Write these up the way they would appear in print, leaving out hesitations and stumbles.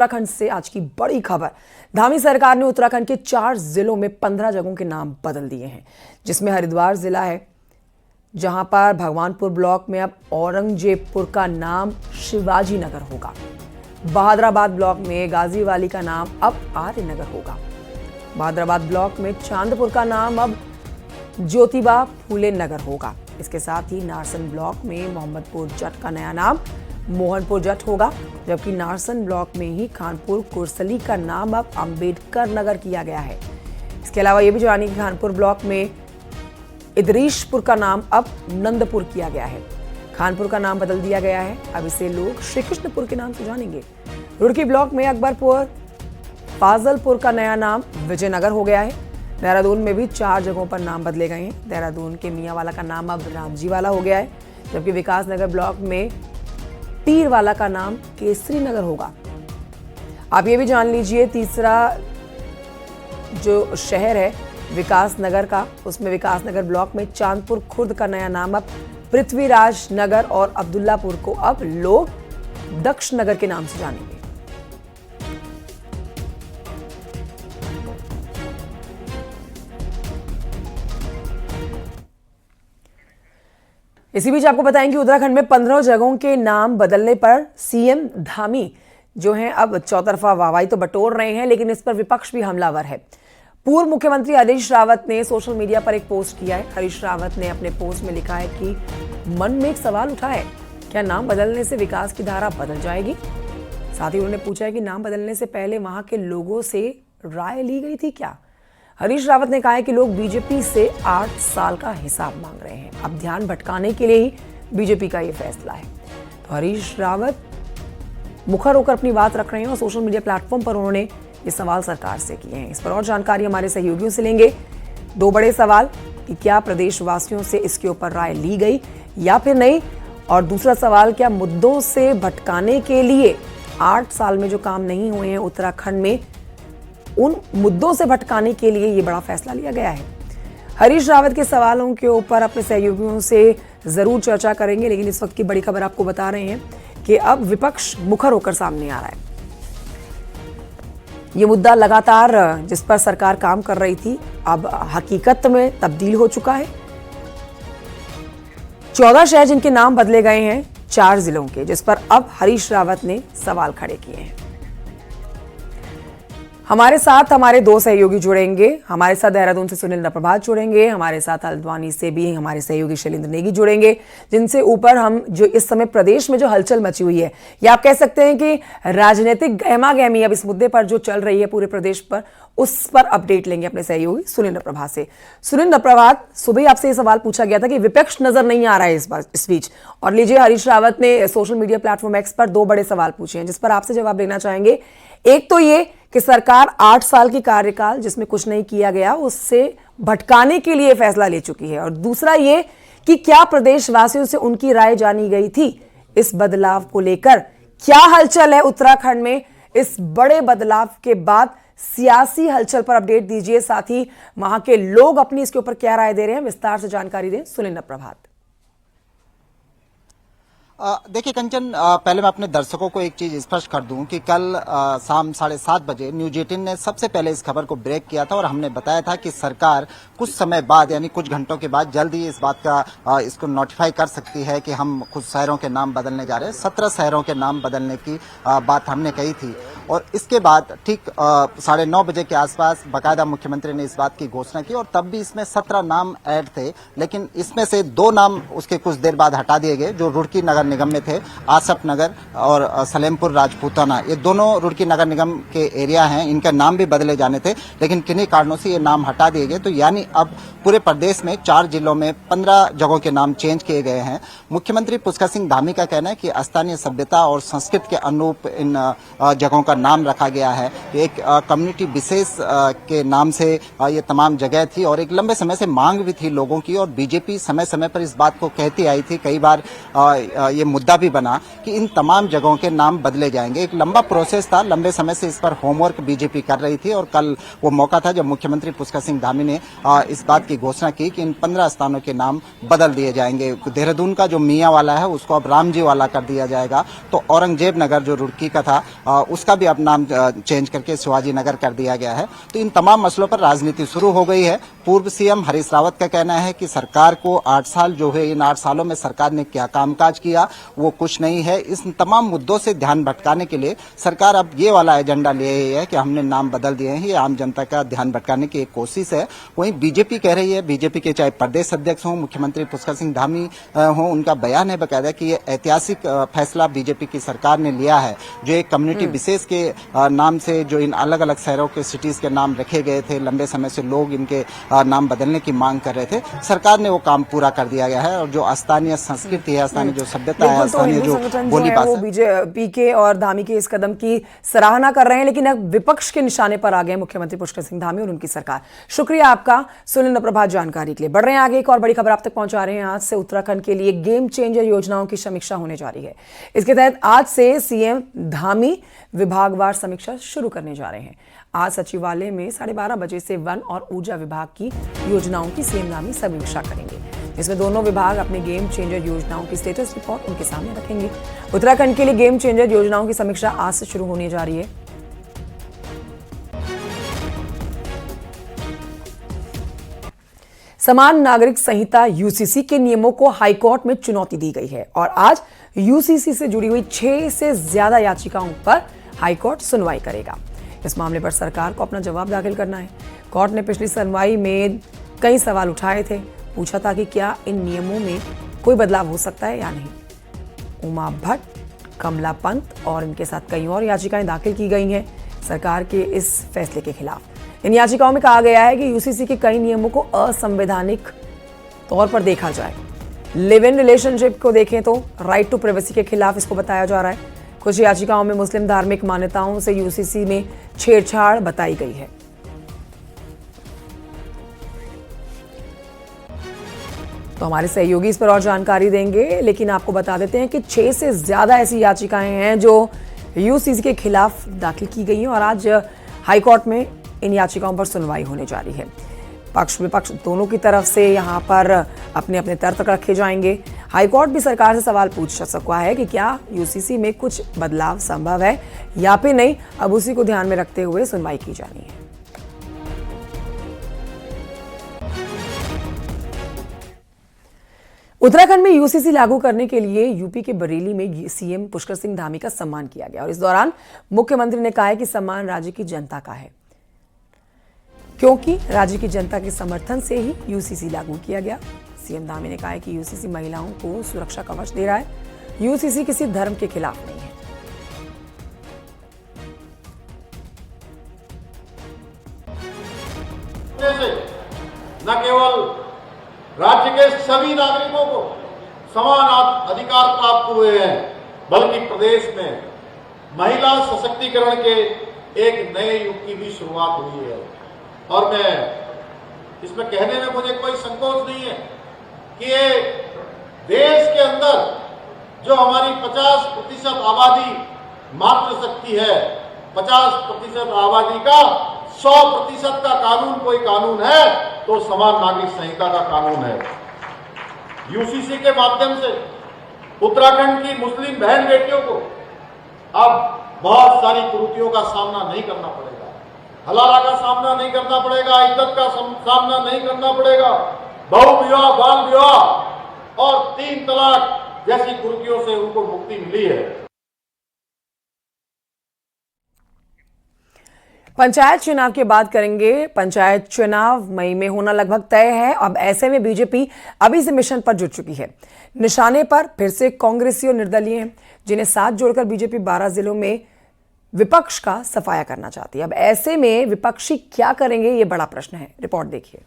उत्तराखंड से आज की बड़ी खबर। धामी सरकार ने उत्तराखंड के 4 जिलों में 15 जगहों के नाम बदल दिए हैं, जिसमें हरिद्वार जिला है, जहां पर भगवानपुर ब्लॉक में अब औरंगजेबपुर का नाम शिवाजी नगर होगा। बहादुराबाद ब्लॉक में गाजीवाली का नाम अब आर्य नगर होगा। बहादुराबाद ब्लॉक में चांदपुर का नाम अब ज्योतिबा फूले नगर होगा। इसके साथ ही नारसन ब्लॉक में मोहम्मदपुर जट का नया नाम मोहनपुर जट होगा, जबकि नारसन ब्लॉक में ही खानपुर कुरसली का नाम अब अंबेडकर नगर किया गया है। इसके अलावा ये भी जानिए कि खानपुर ब्लॉक में इदरीशपुर का नाम अब नंदपुर किया गया है। खानपुर का नाम बदल दिया गया है, अब इसे लोग श्री कृष्णपुर के नाम से जानेंगे। रुड़की ब्लॉक में अकबरपुर फाजलपुर का नया नाम विजयनगर हो गया है। देहरादून में भी 4 जगहों पर नाम बदले गए हैं। देहरादून के मियांवाला का नाम अब रामजीवाला हो गया है, जबकि विकासनगर ब्लॉक में पीरवाला का नाम केसरी नगर होगा। आप ये भी जान लीजिए, तीसरा जो शहर है विकासनगर का, उसमें विकासनगर ब्लॉक में चांदपुर खुर्द का नया नाम अब पृथ्वीराज नगर और अब्दुल्लापुर को अब लोग दक्ष नगर के नाम से जानेंगे। इसी बीच आपको बताएं कि उत्तराखंड में 15 जगहों के नाम बदलने पर सीएम धामी जो हैं अब चौतरफा वाहवाही तो बटोर रहे हैं, लेकिन इस पर विपक्ष भी हमलावर है। पूर्व मुख्यमंत्री हरीश रावत ने सोशल मीडिया पर एक पोस्ट किया है। हरीश रावत ने अपने पोस्ट में लिखा है कि मन में एक सवाल उठा है, क्या नाम बदलने से विकास की धारा बदल जाएगी? साथ ही उन्होंने पूछा है कि नाम बदलने से पहले वहां के लोगों से राय ली गई थी क्या? हरीश रावत ने कहा है कि लोग बीजेपी से 8 साल का हिसाब मांग रहे हैं, अब ध्यान भटकाने के लिए ही बीजेपी का ये फैसला है। तो हरीश रावत मुखर होकर अपनी बात रख रहे हैं और सोशल मीडिया प्लेटफॉर्म पर उन्होंने ये सवाल सरकार से किए हैं। इस पर और जानकारी हमारे सहयोगियों से लेंगे। 2 बड़े सवाल कि क्या प्रदेशवासियों से इसके ऊपर राय ली गई या फिर नहीं, और दूसरा सवाल, क्या मुद्दों से भटकाने के लिए 8 साल में जो काम नहीं हुए हैं उत्तराखंड में, उन मुद्दों से भटकाने के लिए ये बड़ा फैसला लिया गया है। हरीश रावत के सवालों के ऊपर अपने सहयोगियों से जरूर चर्चा करेंगे, लेकिन इस वक्त की बड़ी खबर आपको बता रहे हैं कि अब विपक्ष मुखर होकर सामने आ रहा है। ये मुद्दा लगातार जिस पर सरकार काम कर रही थी, अब हकीकत में तब्दील हो चुका है। 14 शहर जिनके नाम बदले गए हैं 4 जिलों के, जिस पर अब हरीश रावत ने सवाल खड़े किए हैं। हमारे साथ हमारे 2 सहयोगी जुड़ेंगे। हमारे साथ देहरादून से सुनील नप्रभात जुड़ेंगे, हमारे साथ हल्द्वानी से भी हमारे सहयोगी शैलेंद्र नेगी जुड़ेंगे, जिनसे ऊपर हम जो इस समय प्रदेश में जो हलचल मची हुई है, या आप कह सकते हैं कि राजनीतिक गहमा गहमी अब इस मुद्दे पर जो चल रही है पूरे प्रदेश पर, उस पर अपडेट लेंगे अपने सहयोगी सुनील नप्रभात से। सुनील नप्रभात, सुबह आपसे ये सवाल पूछा गया था कि विपक्ष नजर नहीं आ रहा है इस बीच, और लीजिए हरीश रावत ने सोशल मीडिया प्लेटफॉर्म एक्स पर 2 बड़े सवाल पूछे हैं, जिस पर आपसे जवाब लेना चाहेंगे। एक तो ये कि सरकार 8 साल की कार्यकाल जिसमें कुछ नहीं किया गया, उससे भटकाने के लिए फैसला ले चुकी है, और दूसरा ये कि क्या प्रदेशवासियों से उनकी राय जानी गई थी इस बदलाव को लेकर? क्या हलचल है उत्तराखंड में इस बड़े बदलाव के बाद? सियासी हलचल पर अपडेट दीजिए, साथ ही वहां के लोग अपनी इसके ऊपर क्या राय दे रहे हैं, विस्तार से जानकारी दें सुनील नप्रभात। देखिए कंचन, पहले मैं अपने दर्शकों को एक चीज स्पष्ट कर दूं कि कल शाम 7:30 बजे न्यूज 18 ने सबसे पहले इस खबर को ब्रेक किया था और हमने बताया था कि सरकार कुछ समय बाद, यानी कुछ घंटों के बाद, जल्द ही इस बात का इसको नोटिफाई कर सकती है कि हम कुछ शहरों के नाम बदलने जा रहे हैं। 17 शहरों के नाम बदलने की बात हमने कही थी, और इसके बाद ठीक 9:30 बजे के आसपास बाकायदा मुख्यमंत्री ने इस बात की घोषणा की, और तब भी इसमें 17 नाम ऐड थे, लेकिन इसमें से 2 नाम उसके कुछ देर बाद हटा दिए गए, जो रुड़की नगर निगम में थे। आसफ नगर और सलेमपुर राजपूताना, ये दोनों रुड़की नगर निगम के एरिया हैं, इनके नाम भी बदले जाने थे, लेकिन किन्हीं कारणों से ये नाम हटा दिए गए। तो यानी अब पूरे प्रदेश में 4 जिलों में 15 जगहों के नाम चेंज किए गए हैं। मुख्यमंत्री पुष्कर सिंह धामी का कहना है कि स्थानीय सभ्यता और संस्कृति के अनुरूप इन जगहों का नाम रखा गया है। एक कम्युनिटी विशेष के नाम से ये तमाम जगह थी, और एक लंबे समय से मांग भी थी लोगों की, और बीजेपी समय समय पर इस बात को कहती आई थी। कई बार ये मुद्दा भी बना कि इन तमाम जगहों के नाम बदले जाएंगे। एक लंबा प्रोसेस था, लंबे समय से इस पर होमवर्क बीजेपी कर रही थी और कल वो मौका था जब मुख्यमंत्री पुष्कर सिंह धामी ने इस बात की घोषणा की कि इन 15 स्थानों के नाम बदल दिए जाएंगे। देहरादून का जो मियाँ वाला है उसको अब रामजी वाला कर दिया जाएगा, तो औरंगजेब नगर जो रुड़की का था उसका भी अब नाम चेंज करके शिवाजी नगर कर दिया गया है। तो इन तमाम मसलों पर राजनीति शुरू हो गई है। पूर्व सीएम हरीश रावत का कहना है कि सरकार को 8 साल जो है, इन 8 सालों में सरकार ने क्या कामकाज किया वो कुछ नहीं है। इस तमाम मुद्दों से ध्यान भटकाने के लिए सरकार अब ये वाला एजेंडा ले रही है कि हमने नाम बदल दिए हैं। ये आम जनता का ध्यान भटकाने की एक कोशिश है। वहीं बीजेपी कह रही है, बीजेपी के चाहे प्रदेश अध्यक्ष हों, मुख्यमंत्री पुष्कर सिंह धामी हों, उनका बयान है बकायदा कि ये ऐतिहासिक फैसला बीजेपी की सरकार ने लिया है। जो एक कम्युनिटी विशेष के नाम से जो इन अलग अलग शहरों के सिटीज के नाम रखे गए थे, लंबे समय से लोग इनके नाम बदलने की मांग कर रहे थे, सरकार ने वो काम पूरा कर दिया गया है। और जो स्थानीय संस्कृति है, स्थानीय जो सभ्यता है, स्थानीय जो बोली भाषा, वो बीजेपी के और धामी के इस कदम की सराहना कर रहे हैं, लेकिन अब विपक्ष के निशाने पर आ गए मुख्यमंत्री पुष्कर सिंह धामी और उनकी सरकार। शुक्रिया आपका सुनिंद्र प्रभात जानकारी के लिए। बढ़ रहे हैं आगे, एक और बड़ी खबर आप तक पहुंचा रहे हैं। आज से उत्तराखंड के लिए गेम चेंजर योजनाओं की समीक्षा होने जा रही है। इसके तहत आज से सीएम धामी विभागवार समीक्षा शुरू करने जा रहे हैं। आज सचिवालय में 12:30 बजे से वन और ऊर्जा विभाग की योजनाओं की सीएम धामी समीक्षा करेंगे, जिसमें दोनों विभाग अपने गेम चेंजर योजनाओं की स्टेटस रिपोर्ट उनके सामने रखेंगे। उत्तराखंड के लिए गेम चेंजर योजनाओं की समीक्षा आज से शुरू होने जा रही है। समान नागरिक संहिता यूसीसी के नियमों को हाईकोर्ट में चुनौती दी गई है और आज यूसीसी से जुड़ी हुई 6 से ज्यादा याचिकाओं पर हाईकोर्ट सुनवाई करेगा। इस मामले पर सरकार को अपना जवाब दाखिल करना है। कोर्ट ने पिछली सुनवाई में कई सवाल उठाए थे, पूछा था कि क्या इन नियमों में कोई बदलाव हो सकता है या नहीं। उमा भट्ट, कमला पंत और इनके साथ कई और याचिकाएं दाखिल की गई हैं सरकार के इस फैसले के खिलाफ। इन याचिकाओं में कहा गया है कि यूसीसी के कई नियमों को असंवैधानिक तौर पर देखा जाए। लिव इन रिलेशनशिप को देखें तो राइट टू प्राइवेसी के खिलाफ इसको बताया जा रहा है। कुछ याचिकाओं में मुस्लिम धार्मिक मान्यताओं से यूसीसी में छेड़छाड़ बताई गई है। तो हमारे सहयोगी इस पर और जानकारी देंगे, लेकिन आपको बता देते हैं कि 6 से ज्यादा ऐसी याचिकाएं हैं जो यूसीसी के खिलाफ दाखिल की गई हैं और आज हाईकोर्ट में इन याचिकाओं पर सुनवाई होने जा रही है। पक्ष विपक्ष दोनों की तरफ से यहां पर अपने अपने तर्क रखे जाएंगे। हाईकोर्ट भी सरकार से सवाल पूछ सकता है कि क्या यूसीसी में कुछ बदलाव संभव है या फिर नहीं। अब उसी को ध्यान में रखते हुए सुनवाई की जानी है। उत्तराखंड में यूसीसी लागू करने के लिए यूपी के बरेली में सीएम पुष्कर सिंह धामी का सम्मान किया गया और इस दौरान मुख्यमंत्री ने कहा है कि सम्मान राज्य की जनता का है, क्योंकि राज्य की जनता के समर्थन से ही यूसीसी लागू किया गया। सीएम धामी ने कहा है कि यूसीसी महिलाओं को सुरक्षा कवच दे रहा है। यूसीसी किसी धर्म के खिलाफ नहीं है। न केवल राज्य के सभी नागरिकों को समान अधिकार प्राप्त हुए हैं, बल्कि प्रदेश में महिला सशक्तिकरण के एक नए युग की भी शुरुआत हुई है। और मैं इसमें कहने में मुझे कोई संकोच नहीं है कि ये देश के अंदर जो हमारी 50% आबादी मातृशक्ति है, 50% आबादी का 100% का कानून कोई कानून है तो समान नागरिक संहिता का कानून है। यूसीसी के माध्यम से उत्तराखंड की मुस्लिम बहन बेटियों को अब बहुत सारी कुरीतियों का सामना नहीं करना पड़ेगा, हलाला का सामना नहीं करना पड़ेगा, इज्जत का सामना नहीं करना पड़ेगा। बहु विवाह, बाल विवाह और 3 तलाक जैसी कुरीतियों से उनको मुक्ति मिली है। पंचायत चुनाव की बात करेंगे। पंचायत चुनाव मई में होना लगभग तय है। अब ऐसे में बीजेपी अभी से मिशन पर जुट चुकी है। निशाने पर फिर से कांग्रेसी और निर्दलीय हैं, जिन्हें साथ जोड़कर बीजेपी 12 जिलों में विपक्ष का सफाया करना चाहती है। अब ऐसे में विपक्षी क्या करेंगे, ये बड़ा प्रश्न है। रिपोर्ट देखिए।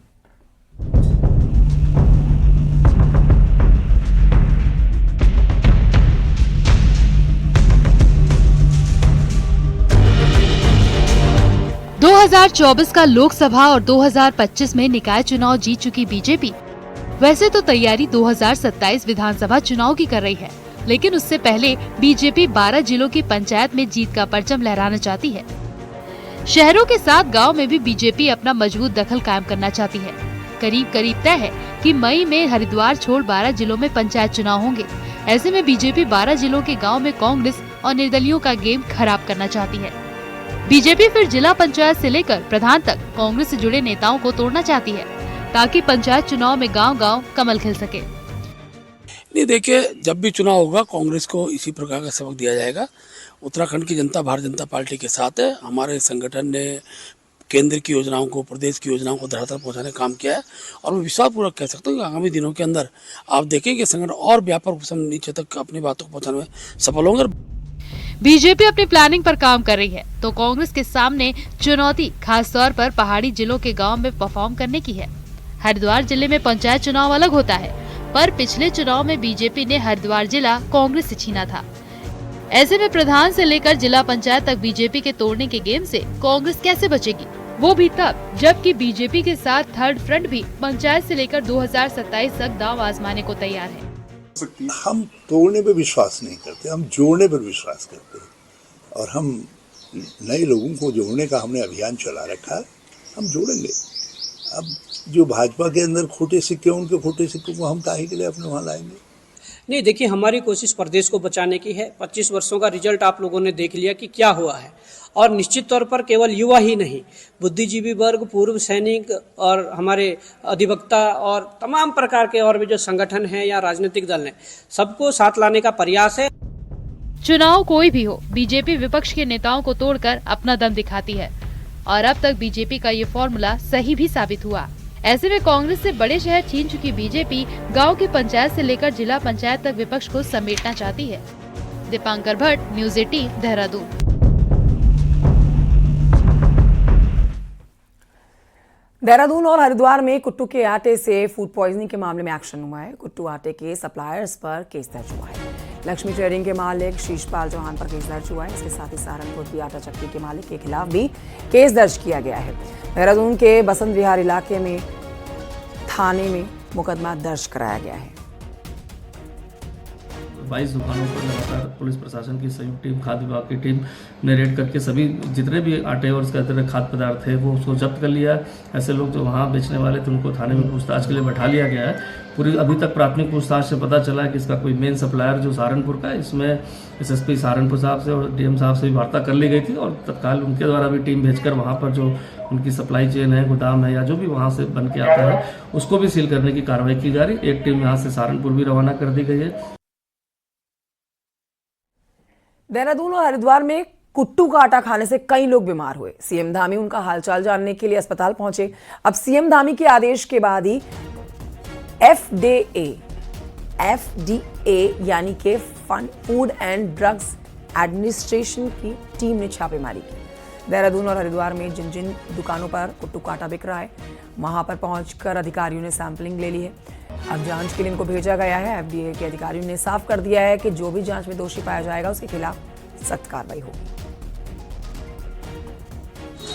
दो 2024 का लोकसभा और 2025 में निकाय चुनाव जीत चुकी बीजेपी वैसे तो तैयारी 2027 विधानसभा चुनाव की कर रही है। लेकिन उससे पहले बीजेपी 12 जिलों की पंचायत में जीत का परचम लहराना चाहती है। शहरों के साथ गांव में भी बीजेपी अपना मजबूत दखल कायम करना चाहती है। करीब तय है कि मई में हरिद्वार छोड़ 12 जिलों में पंचायत चुनाव होंगे। ऐसे में बीजेपी 12 जिलों के गांव में कांग्रेस और निर्दलियों का गेम खराब करना चाहती है। बीजेपी फिर जिला पंचायत से लेकर प्रधान तक कांग्रेस से जुड़े नेताओं को तोड़ना चाहती है, ताकि पंचायत चुनाव में गांव-गांव कमल खिल सके। नहीं, देखिए, जब भी चुनाव होगा कांग्रेस को इसी प्रकार का सबक दिया जाएगा। उत्तराखंड की जनता भारतीय जनता पार्टी के साथ है। हमारे संगठन ने केंद्र की योजनाओं को, प्रदेश की योजनाओं को धरातल पहुंचाने का काम किया है और मैं विश्वासपूर्वक कह सकता हूँ कि आगामी दिनों के अंदर आप देखेंगे संगठन और व्यापक नीचे तक अपनी बातों को पहुंचाने में सफल होंगे। बीजेपी अपनी प्लानिंग पर काम कर रही है तो कांग्रेस के सामने चुनौती खास तौर पर पहाड़ी जिलों के गांव में परफॉर्म करने की है। हरिद्वार जिले में पंचायत चुनाव अलग होता है, पर पिछले चुनाव में बीजेपी ने हरिद्वार जिला कांग्रेस से छीना था। ऐसे में प्रधान से लेकर जिला पंचायत तक बीजेपी के तोड़ने के गेम से कांग्रेस कैसे बचेगी, वो भी तब जबकि बीजेपी के साथ थर्ड फ्रंट भी पंचायत से लेकर 2027 तक दांव आजमाने को तैयार है। हम तोड़ने पर विश्वास नहीं करते, हम जोड़ने पर विश्वास करते हैं और हम नए लोगों को जोड़ने का हमने अभियान चला रखा है। हम जोड़ेंगे। अब जो भाजपा के अंदर खोटे सिक्के, उनके खोटे सिक्कों को हम काहे के लिए अपने वहाँ लाएंगे? नहीं, देखिए, हमारी कोशिश प्रदेश को बचाने की है। 25 वर्षों का रिजल्ट आप लोगों ने देख लिया कि क्या हुआ है और निश्चित तौर पर केवल युवा ही नहीं, बुद्धिजीवी वर्ग, पूर्व सैनिक और हमारे अधिवक्ता और तमाम प्रकार के और भी जो संगठन हैं या राजनीतिक दल हैं, सबको साथ लाने का प्रयास है। चुनाव कोई भी हो, बीजेपी विपक्ष के नेताओं को तोड़कर अपना दम दिखाती है और अब तक बीजेपी का ये फॉर्मूला सही भी साबित हुआ। ऐसे में कांग्रेस से बड़े शहर छीन चुकी बीजेपी गांव की पंचायत से लेकर जिला पंचायत तक विपक्ष को समेटना चाहती है। दीपांकर भट्ट, न्यूज़ 18, देहरादून। देहरादून और हरिद्वार में कुट्टू के आटे से फूड पॉइजनिंग के मामले में एक्शन हुआ है। कुट्टू आटे के सप्लायर्स पर केस दर्ज हुआ है। लक्ष्मी ट्रेडिंग के मालिक शीशपाल चौहान पर केस दर्ज हुआ है। इसके साथ ही सहारनपुर की आटा चक्की के मालिक के खिलाफ भी केस दर्ज किया गया है। देहरादून के बसंत विहार इलाके में थाने में मुकदमा दर्ज कराया गया है। 22 दुकानों पर लगातार पुलिस प्रशासन की संयुक्त टीम, खाद्य विभाग की टीम ने रेड करके सभी जितने भी आटे और इसके तरह खाद्य पदार्थ थे वो उसको जब्त कर लिया। ऐसे लोग जो वहाँ बेचने वाले थे उनको थाने में पूछताछ के लिए बैठा लिया गया है। पूरी अभी तक प्राथमिक पूछताछ से पता चला है कि इसका कोई मेन सप्लायर जो सहारनपुर का है, इसमें SSP सहारनपुर साहब से और DM साहब से भी वार्ता कर ली गई थी और तत्काल उनके द्वारा भी टीम भेजकर वहाँ पर जो उनकी सप्लाई चेन है, गोदाम है या जो भी वहाँ से बन के आता है उसको भी सील करने की कार्रवाई की जा रही। एक टीम यहाँ से सहारनपुर भी रवाना कर दी गई है। देहरादून और हरिद्वार में कुट्टू का आटा खाने से कई लोग बीमार हुए। सीएम धामी उनका हालचाल जानने के लिए अस्पताल पहुंचे। अब सीएम धामी के आदेश के बाद ही FDA यानी कि फूड एंड ड्रग्स एडमिनिस्ट्रेशन की टीम ने छापेमारी की। देहरादून और हरिद्वार में जिन जिन दुकानों पर कुट्टू का आटा बिक रहा है वहां पर पहुंचकर अधिकारियों ने सैंपलिंग ले ली है। अब जांच के लिए इनको भेजा गया है। FDA के अधिकारियों ने साफ कर दिया है कि जो भी जांच में दोषी पाया जाएगा उसके खिलाफ सख्त कार्रवाई होगी।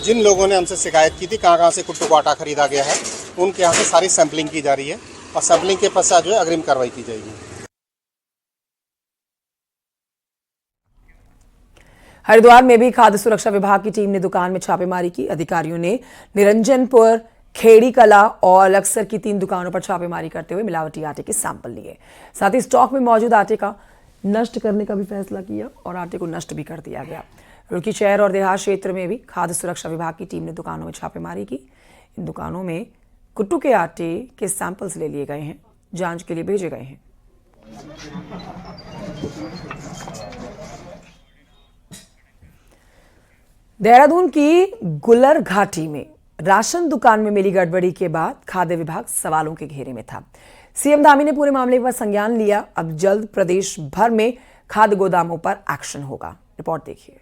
जिन लोगों ने हमसे शिकायत की थी कहाँ से कुट्टू का आटा खरीदा गया है, उनके यहाँ से सारी सैंपलिंग की जा रही है और सैंपलिंग के पश्चात जो है अग्रिम कार्रवाई की जाएगी। हरिद्वार में भी खाद्य सुरक्षा विभाग की टीम ने दुकान में छापेमारी की। अधिकारियों ने निरंजनपुर, खेड़ी कला और लक्सर की 3 दुकानों पर छापेमारी करते हुए मिलावटी आटे के सैंपल लिए। साथ ही स्टॉक में मौजूद आटे का नष्ट करने का भी फैसला किया और आटे को नष्ट भी कर दिया गया। रुड़की शहर और देहात क्षेत्र में भी खाद्य सुरक्षा विभाग की टीम ने दुकानों में छापेमारी की। इन दुकानों में कुट्टू के आटे के सैंपल्स ले लिए गए हैं, जांच के लिए भेजे गए हैं। देहरादून की गुलर घाटी में राशन दुकान में मिली गड़बड़ी के बाद खाद्य विभाग सवालों के घेरे में था। सीएम धामी ने पूरे मामले पर संज्ञान लिया। अब जल्द प्रदेश भर में खाद्य गोदामों पर एक्शन होगा। रिपोर्ट देखिए।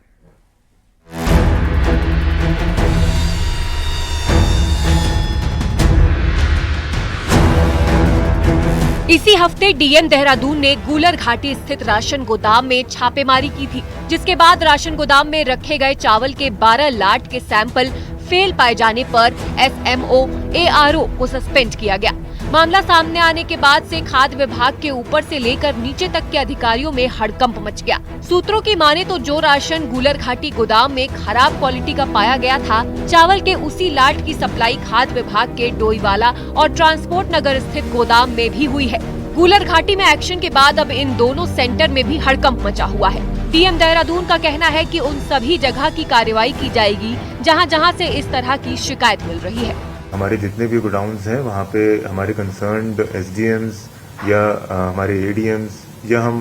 इसी हफ्ते डीएम देहरादून ने गूलर घाटी स्थित राशन गोदाम में छापेमारी की थी, जिसके बाद राशन गोदाम में रखे गए चावल के 12 लाट के सैंपल फेल पाए जाने पर SMO ARO को सस्पेंड किया गया। मामला सामने आने के बाद से खाद्य विभाग के ऊपर से लेकर नीचे तक के अधिकारियों में हड़कंप मच गया। सूत्रों की माने तो जो राशन गूलर घाटी गोदाम में खराब क्वालिटी का पाया गया था, चावल के उसी लाट की सप्लाई खाद्य विभाग के डोईवाला और ट्रांसपोर्ट नगर स्थित गोदाम में भी हुई है। गूलर घाटी में एक्शन के बाद अब इन दोनों सेंटर में भी हड़कंप मचा हुआ है। डीएम देहरादून का कहना है कि उन सभी जगह की कार्रवाई की जाएगी जहां से इस तरह की शिकायत मिल रही है। हमारे जितने भी गोडाउन्स हैं वहाँ पे हमारे कंसर्न्ड एसडीएम्स या हमारे एडीएम्स या हम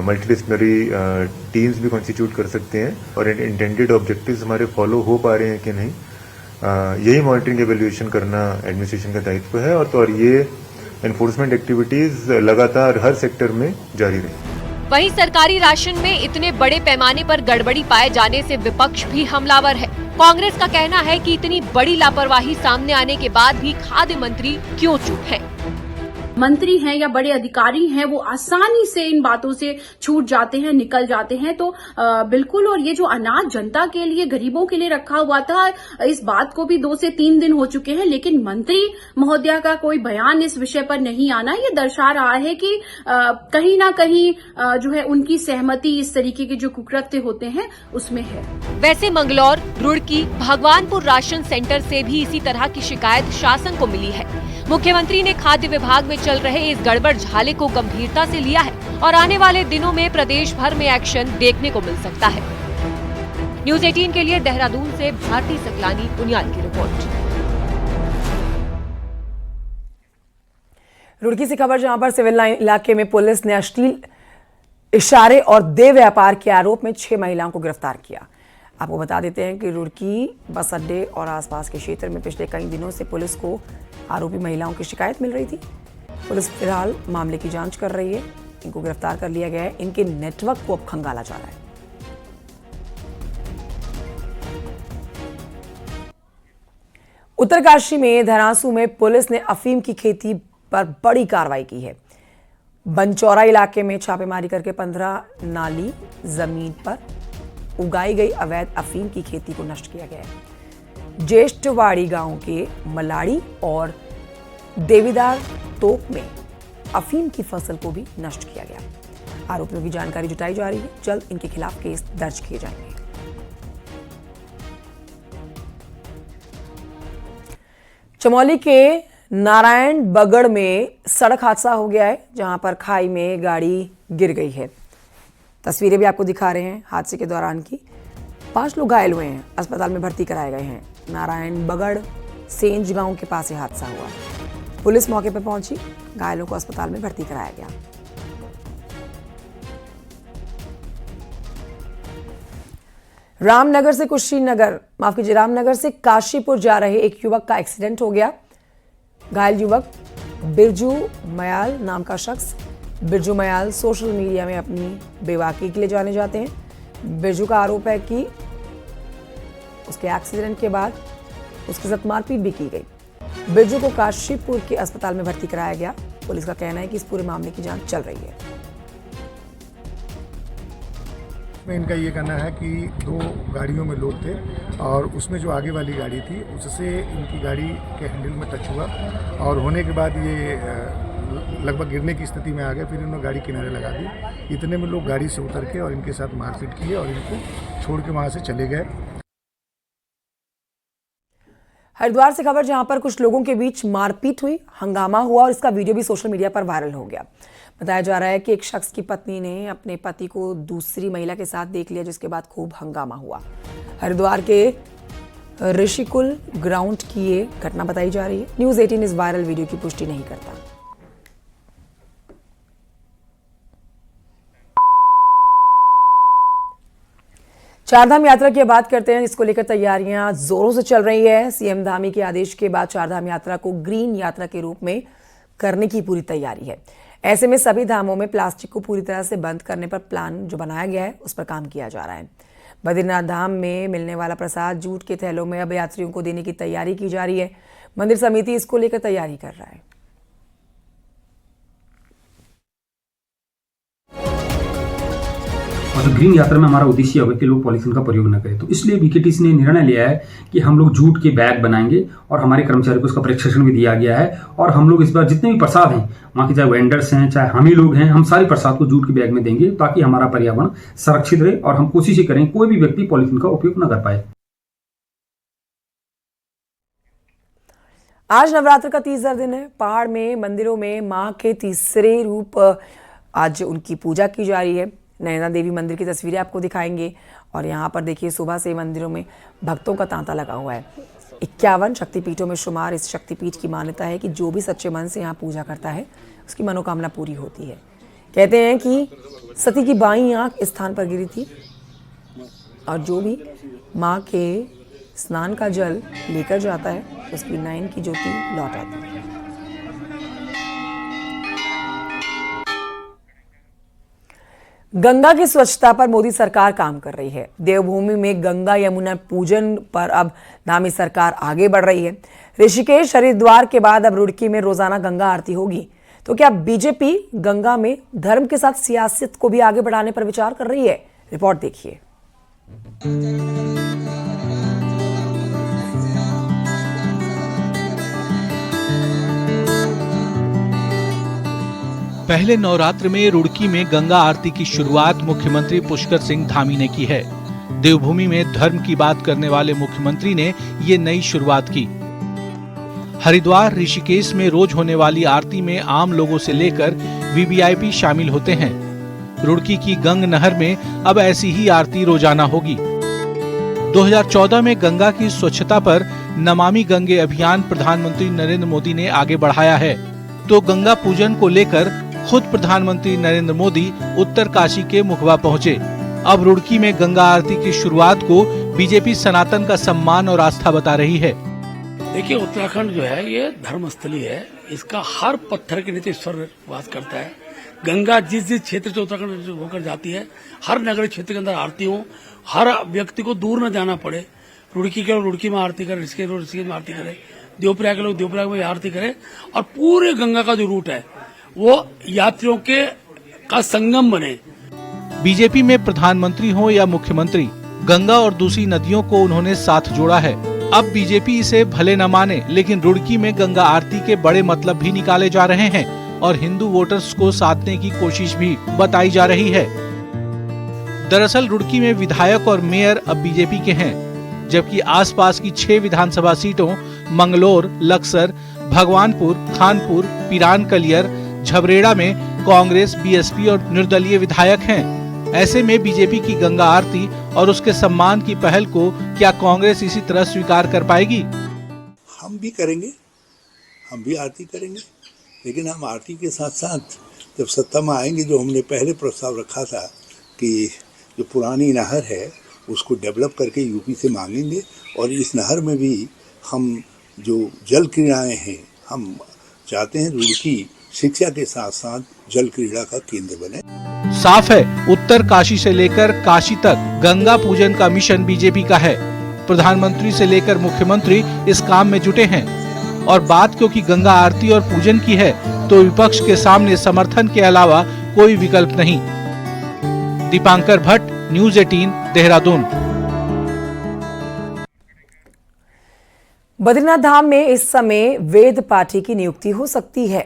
मल्टीडिसिप्लिनरी टीम्स भी कॉन्स्टिट्यूट कर सकते हैं और इंटेंडेड ऑब्जेक्टिव्स हमारे फॉलो हो पा रहे हैं कि नहीं, यही मॉनिटरिंग एवेल्यूएशन करना एडमिनिस्ट्रेशन का दायित्व है। और ये एनफोर्समेंट एक्टिविटीज लगातार हर सेक्टर में जारी रही। वहीं सरकारी राशन में इतने बड़े पैमाने पर गड़बड़ी पाए जाने से विपक्ष भी हमलावर है। कांग्रेस का कहना है कि इतनी बड़ी लापरवाही सामने आने के बाद भी खाद्य मंत्री क्यों चुप हैं? मंत्री हैं या बड़े अधिकारी हैं वो आसानी से इन बातों से छूट जाते हैं, निकल जाते हैं। तो बिल्कुल, और ये जो अनाज जनता के लिए, गरीबों के लिए रखा हुआ था, इस बात को भी 2 से 3 दिन हो चुके हैं, लेकिन मंत्री महोदया का कोई बयान इस विषय पर नहीं आना ये दर्शा रहा है कि कहीं ना कहीं जो है उनकी सहमति इस तरीके के जो कुकृत्य होते हैं उसमें है। वैसे मंगलौर, रुड़की, भगवानपुर राशन सेंटर से भी इसी तरह की शिकायत शासन को मिली है। मुख्यमंत्री ने खाद्य विभाग में चल रहे इस गड़बड़ झाले को गंभीरता से लिया है और आने वाले दिनों में प्रदेश भर में एक्शन देखने को मिल सकता है। न्यूज़ 18 के लिए देहरादून से भारती सकलानी पुनियाल की रिपोर्ट। रुड़की से खबर, जहां पर सिविल लाइन इलाके में पुलिस ने अश्लील इशारे और देह व्यापार के आरोप में 6 महिलाओं को गिरफ्तार किया। आपको बता देते हैं कि रुड़की बस अड्डे और आसपास के क्षेत्र में पिछले कई दिनों से पुलिस को आरोपी महिलाओं की शिकायत मिल रही थी। पुलिस फिलहाल मामले की जांच कर रही है। इनको गिरफ्तार कर लिया गया है। इनके नेटवर्क को अब खंगाला जा रहा है। उत्तरकाशी में धरासू में पुलिस ने अफीम की खेती पर बड़ी कार्रवाई की है। बनचौरा इलाके में छापेमारी करके 15 नाली जमीन पर उगाई गई अवैध अफीम की खेती को नष्ट किया गया है। ज्येष्ठवाड़ी गांव के मलाड़ी और देवीदार तोप में अफीम की फसल को भी नष्ट किया गया। आरोपियों की जानकारी जुटाई जा रही है। जल्द इनके खिलाफ केस दर्ज किए जाएंगे। चमोली के नारायण बगड़ में सड़क हादसा हो गया है, जहां पर खाई में गाड़ी गिर गई है। तस्वीरें भी आपको दिखा रहे हैं हादसे के दौरान की। 5 लोग घायल हुए हैं, अस्पताल में भर्ती कराए गए हैं। नारायण बगड़ सेंज गांव के पास ये हादसा हुआ। पुलिस मौके पर पहुंची, घायलों को अस्पताल में भर्ती कराया गया। रामनगर से काशीपुर जा रहे एक युवक का एक्सीडेंट हो गया। घायल युवक बिरजू मयाल नाम का शख्स। बिरजू मयाल सोशल मीडिया में अपनी बेवाकी के लिए जाने जाते हैं। बिरजू का आरोप है कि उसके एक्सीडेंट के बाद उसके साथ मारपीट भी की गई। बिरजू को काशीपुर के अस्पताल में भर्ती कराया गया। पुलिस का कहना है कि इस पूरे मामले की जांच चल रही है। इनका ये कहना है कि 2 गाड़ियों में लोग थे और उसमें जो आगे वाली गाड़ी थी उससे इनकी गाड़ी के हैंडल में टच हुआ और होने के बाद ये लगभग गिरने की स्थिति में आ गए। फिर इन्होंने गाड़ी किनारे लगा दी। इतने में लोग गाड़ी से उतर के और इनके साथ मारपीट किए और इनको छोड़ के वहाँ से चले गए। हरिद्वार से खबर, जहां पर कुछ लोगों के बीच मारपीट हुई, हंगामा हुआ और इसका वीडियो भी सोशल मीडिया पर वायरल हो गया। बताया जा रहा है कि एक शख्स की पत्नी ने अपने पति को दूसरी महिला के साथ देख लिया, जिसके बाद खूब हंगामा हुआ। हरिद्वार के ऋषिकुल ग्राउंड की ये घटना बताई जा रही है। न्यूज़ 18 इस वायरल वीडियो की पुष्टि नहीं करता। चारधाम यात्रा की बात करते हैं। इसको लेकर तैयारियां जोरों से चल रही है। सीएम धामी के आदेश के बाद चारधाम यात्रा को ग्रीन यात्रा के रूप में करने की पूरी तैयारी है। ऐसे में सभी धामों में प्लास्टिक को पूरी तरह से बंद करने पर प्लान जो बनाया गया है उस पर काम किया जा रहा है। बद्रीनाथ धाम में मिलने वाला प्रसाद जूट के थैलों में अब यात्रियों को देने की तैयारी की जा रही है। मंदिर समिति इसको लेकर तैयारी कर रहा है। For the ग्रीन यात्रा में हमारा उद्देश्य होगा कि लोग पॉलीथीन का प्रयोग न करें। तो इसलिए बीकेटीसी ने निर्णय लिया है कि हम लोग जूट के बैग बनाएंगे और हमारे कर्मचारियों को उसका प्रशिक्षण भी दिया गया है। और हम लोग इस बार जितने भी प्रसाद हैं वहाँ के, चाहे वेंडर्स हैं चाहे हम ही लोग हैं, हम सारे प्रसाद को जूट के बैग में देंगे ताकि हमारा पर्यावरण संरक्षित रहे और हम कोशिश करें कोई भी व्यक्ति पॉलीथीन का उपयोग न कर पाए। आज नवरात्र का तीसरा दिन है। पहाड़ में मंदिरों में मां के तीसरे रूप आज उनकी पूजा की जा रही है। नैना देवी मंदिर की तस्वीरें आपको दिखाएंगे और यहाँ पर देखिए सुबह से मंदिरों में भक्तों का तांता लगा हुआ है। 51 शक्तिपीठों में शुमार इस शक्तिपीठ की मान्यता है कि जो भी सच्चे मन से यहाँ पूजा करता है उसकी मनोकामना पूरी होती है। कहते हैं कि सती की बाईं आंख इस स्थान पर गिरी थी और जो भी माँ के स्नान का जल लेकर जाता है उसकी नयन की ज्योति लौट आती है। गंगा की स्वच्छता पर मोदी सरकार काम कर रही है। देवभूमि में गंगा यमुना पूजन पर अब धामी सरकार आगे बढ़ रही है। ऋषिकेश हरिद्वार के बाद अब रुड़की में रोजाना गंगा आरती होगी। तो क्या बीजेपी गंगा में धर्म के साथ सियासत को भी आगे बढ़ाने पर विचार कर रही है? रिपोर्ट देखिए। पहले नवरात्र में रुड़की में गंगा आरती की शुरुआत मुख्यमंत्री पुष्कर सिंह धामी ने की है। देवभूमि में धर्म की बात करने वाले मुख्यमंत्री ने ये नई शुरुआत की। हरिद्वार ऋषिकेश में रोज होने वाली आरती में आम लोगों से लेकर वीवीआईपी शामिल होते हैं। रुड़की की गंग नहर में अब ऐसी ही आरती रोजाना होगी। 2014 में गंगा की स्वच्छता पर नमामि गंगे अभियान प्रधानमंत्री नरेंद्र मोदी ने आगे बढ़ाया है। तो गंगा पूजन को लेकर खुद प्रधानमंत्री नरेंद्र मोदी उत्तर काशी के मुखबा पहुंचे। अब रुड़की में गंगा आरती की शुरुआत को बीजेपी सनातन का सम्मान और आस्था बता रही है। देखिए, उत्तराखंड जो है ये धर्मस्थली है। इसका हर पत्थर के नीचे ईश्वर वास करता है। गंगा जिस जिस क्षेत्र से उत्तराखंड होकर जाती है, हर नगर क्षेत्र के अंदर आरती हो, हर व्यक्ति को दूर न जाना पड़े। रुड़की के लोग रुड़की में आरती करे, ऋषिकेश में आरती करे, देवप्रयाग के लोग देवप्रयाग में आरती करें और पूरे गंगा का जो रूट है वो यात्रियों के का संगम बने। बीजेपी में प्रधानमंत्री हो या मुख्यमंत्री, गंगा और दूसरी नदियों को उन्होंने साथ जोड़ा है। अब बीजेपी इसे भले न माने, लेकिन रुड़की में गंगा आरती के बड़े मतलब भी निकाले जा रहे हैं और हिंदू वोटर्स को साधने की कोशिश भी बताई जा रही है। दरअसल रुड़की में विधायक और मेयर अब बीजेपी के हैं, जबकि आसपास की 6 विधानसभा सीटों मंगलोर, लक्सर, भगवानपुर, खानपुर, पिरान कलियर, झबरेड़ा में कांग्रेस, बीएसपी और निर्दलीय विधायक हैं। ऐसे में बीजेपी की गंगा आरती और उसके सम्मान की पहल को क्या कांग्रेस इसी तरह स्वीकार कर पाएगी? हम भी करेंगे, हम भी आरती करेंगे, लेकिन हम आरती के साथ साथ जब सत्ता में आएंगे, जो हमने पहले प्रस्ताव रखा था कि जो पुरानी नहर है उसको डेवलप करके यूपी से मांगेंगे और इस नहर में भी हम जो जल क्रीड़ाएं हैं, हम चाहते हैं रुड़की शिक्षा के साथ साथ जल क्रीड़ा का केंद्र बने। साफ है, उत्तर काशी से लेकर काशी तक गंगा पूजन का मिशन बीजेपी का है। प्रधानमंत्री से लेकर मुख्यमंत्री इस काम में जुटे हैं और बात क्योंकि गंगा आरती और पूजन की है तो विपक्ष के सामने समर्थन के अलावा कोई विकल्प नहीं। दीपांकर भट्ट, न्यूज़ 18, देहरादून। बद्रीनाथ धाम में इस समय वेद पाठी की नियुक्ति हो सकती है।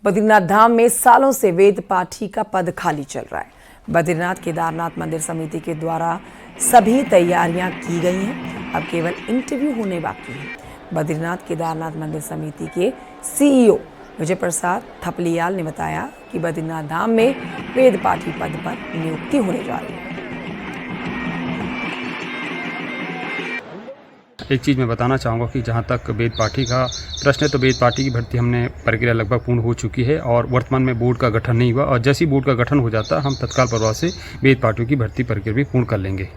बद्रीनाथ धाम में सालों से वेद पाठी का पद खाली चल रहा है। बद्रीनाथ केदारनाथ मंदिर समिति के द्वारा सभी तैयारियां की गई हैं, अब केवल इंटरव्यू होने बाकी है। बद्रीनाथ केदारनाथ मंदिर समिति के सीईओ विजय प्रसाद थपलियाल ने बताया कि बद्रीनाथ धाम में वेद पाठी पद पर नियुक्ति होने जा रही है। एक चीज़ मैं बताना चाहूँगा कि जहाँ तक वेद पाठी का प्रश्न है तो वेद पाठी की भर्ती हमने प्रक्रिया लगभग पूर्ण हो चुकी है और वर्तमान में बोर्ड का गठन नहीं हुआ और जैसे ही बोर्ड का गठन हो जाता हम तत्काल प्रभाव से वेद पाठियों की भर्ती प्रक्रिया भी पूर्ण कर लेंगे।